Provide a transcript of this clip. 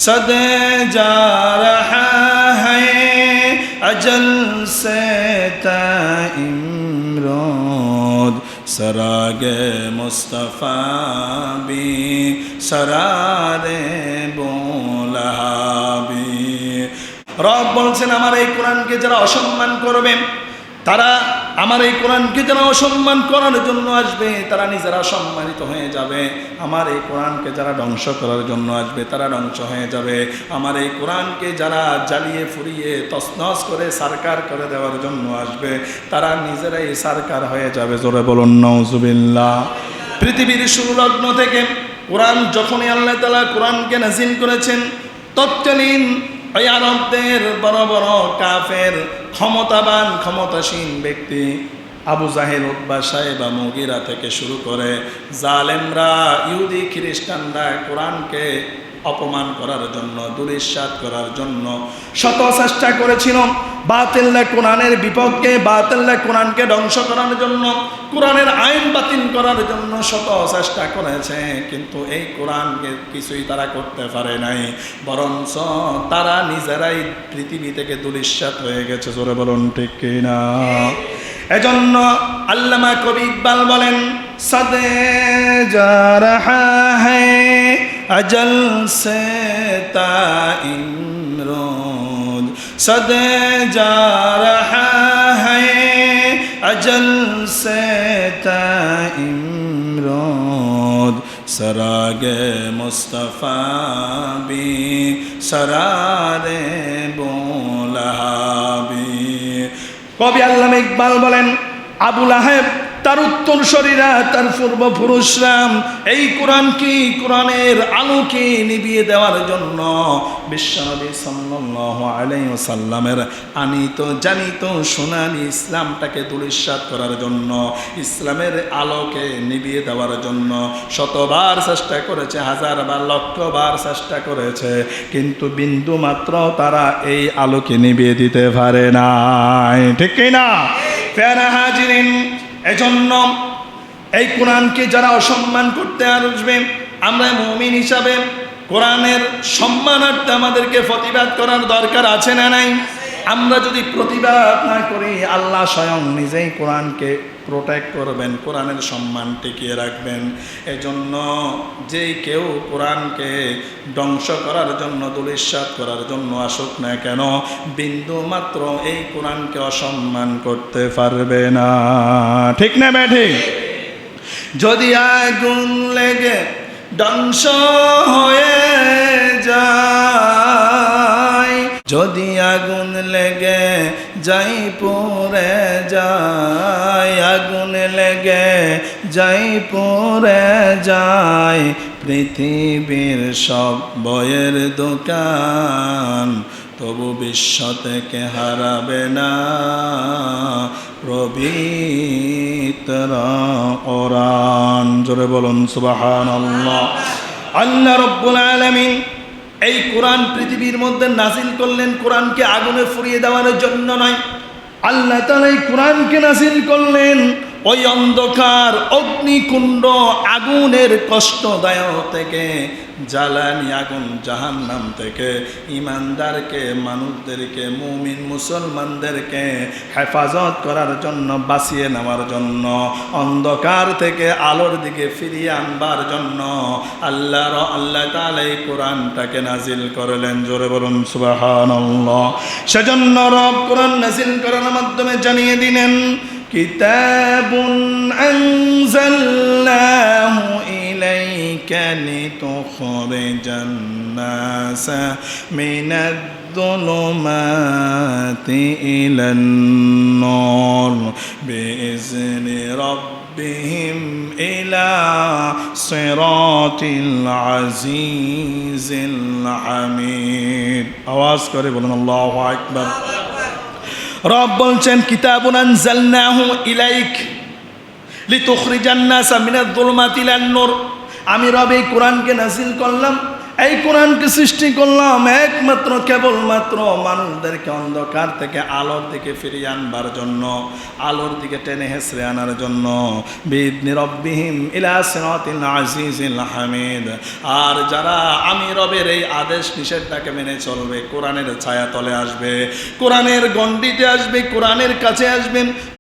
सदे जा रहा है अजल से इमरोद सरागे मुस्तफ़ा भी सरारे बोलहाबी। রব বলছেন আমার এই কোরআনকে যারা অসম্মান করবে, তারা আমার এই কোরআনকে যারা অসম্মান করার জন্য আসবে তারা নিজেরা সম্মানিত হয়ে যাবে। আমার এই কোরআনকে যারা ধ্বংস করার জন্য আসবে তারা ধ্বংস হয়ে যাবে। আমার এই কোরআনকে যারা জ্বালিয়ে ফুরিয়ে তছনছ করে সারকার করে দেওয়ার জন্য আসবে তারা নিজেরাই সারকার হয়ে যাবে। জোরে বলুন নাউজুবিল্লাহ। পৃথিবীর শুরু লগ্ন থেকে কোরআন যখনই আল্লাহ তাআলা কোরআনকে নাযিল করেছেন, তৎকালীন ওই আরবদের বড় বড় কাফের ক্ষমতাবান ক্ষমতাসীন ব্যক্তি আবু জাহেল, উতবা, সাইবা, মুগীরা থেকে শুরু করে জালেমরা, ইহুদি খ্রিস্টানরা কোরআনকে অপমান করার জন্য, দুরিশ্বাত করার জন্য শত চেষ্টা করেছিল। বাতিল্লা কোরআনের বিপক্ষে, বাতিল্লা কোরআনকে ধ্বংস করার জন্য, কোরআনের আইন বাতিল করার জন্য শত চেষ্টা করেছে, কিন্তু এই কোরআনকে কিছুই তারা করতে পারে নাই। বরঞ্চ তারা নিজেরাই পৃথিবী থেকে দুরিশ্বাত হয়ে গেছে। জোরে বলুন ঠিক কিনা? এজন্য আল্লামা কবি ইকবাল বলেন, সদে যা রাহা হ্যায় अजल से इमरोद सदे जा रहा है अजल से इमरोद सरागे मुस्तफ़ा भी सरारे बोलहाबी। কবি আল্লামা ইকবাল বলেন, আবু লাহেব, তার উত্তরসূরিরা, তার পূর্বপুরুষরা এই কোরআনের আলোকে নিভিয়ে দেওয়ার জন্য বিশ্বনবী সাল্লাল্লাহু আলাইহি ওয়াসাল্লামের আনিত জানিত সোনালী ইসলামটাকে দুলিশ্বাত করার জন্য, ইসলামের আলোকে নিভিয়ে দেওয়ার জন্য শতবার চেষ্টা করেছে, হাজারবার, লক্ষবার চেষ্টা করেছে, কিন্তু বিন্দু মাত্র তারা এই আলোকে নিভিয়ে দিতে পারে নাই। ঠিক কি না? প্যারা হাজিরিন, এজন্য এই কোরআনকে যারা অসম্মান করতে আসবে, আমরা মুমিন হিসাবে কোরআনের সম্মানার্থে আমাদেরকে প্রতিবাদ করার দরকার আছে না নাই? আমরা যদি প্রতিবাদ না করি, আল্লাহ স্বয়ং নিজেই কোরআনকে প্রোটেক্ট করবেন, কোরআনের সম্মান টিকিয়ে রাখবেন। এজন্য যে কেউ কোরআনকে ধ্বংস করার জন্য, দুলিশ্বাত করার জন্য আসুক না কেন, বিন্দু মাত্র এই কোরআনকে অসম্মান করতে পারবে না। ঠিক না ব্যাঠি? যদি আগুন লেগে ধ্বংস হয়ে যায়, যদি আগুন লেগে যাই পুড়ে যায়, আগুন লেগে যাই পুড়ে যায় পৃথিবীর সব বইয়ের দোকান, তবু বিশ্ব থেকে হারাবে না পবিত্র কোরআন। জোরে বলুন সুবহানাল্লাহ। আল্লাহ রাব্বুল আলামিন এই কোরআন পৃথিবীর মধ্যে নাজিল করলেন কোরআনকে আগুনে ফুরিয়ে দেওয়ার জন্য নয়। আল্লাহ তাআলা এই কোরআনকে নাজিল করলেন ওই অন্ধকার অগ্নিকুণ্ড আগুনের কষ্টদায়ক থেকে, জ্বালানি আগুন জাহান্নাম থেকে ইমানদারকে, মানুষদেরকে, মুমিন মুসলমানদেরকে হেফাজত করার জন্য, বাঁচিয়ে নেওয়ার জন্য, অন্ধকার থেকে আলোর দিকে ফিরিয়ে আনবার জন্য আল্লাহ তাআলা এই কোরআনটাকে নাজিল করলেন। জোরে বলুন সুবহানাল্লাহ। সেজন্য রব কোরআন নাজিল করার মাধ্যমে জানিয়ে দিলেন, কিতাবুন আনজালনাহু ইলাইকা লিতুখরিজান নাসা মিনাদ-দুলুমাতি ইলান নূর বিইজনি রাব্বিহিম ইলা সিরাতিল আজিজিল হামিদ। আওয়াজ করে বলুন আল্লাহু আকবার। রব বলছেন, কিতাবুন আনজালনাহু ইলাইক লিতুখরিজান নাসা মিনাদ-দুলুমাতি ইলান নূর। আমি রব এই কোরআনকে নাজিল করলাম এই কোরআনকে সৃষ্টি করলাম একমাত্র কেবলমাত্র মানুষদেরকে অন্ধকার থেকে আলোর দিকে ফিরিয়ে আনবার জন্য, আলোর দিকে টেনে হেসড়ে আনার জন্য। বিইذনি রব্বিহিম ইলা সিরাতিল আজিজিল হামিদ। আর যারা আমি রবের এই আদেশ নিষেধটাকে মেনে চলবে, কোরআনের ছায়া তলে আসবে, কোরআনের গণ্ডিতে আসবে, কোরআনের কাছে আসবেন,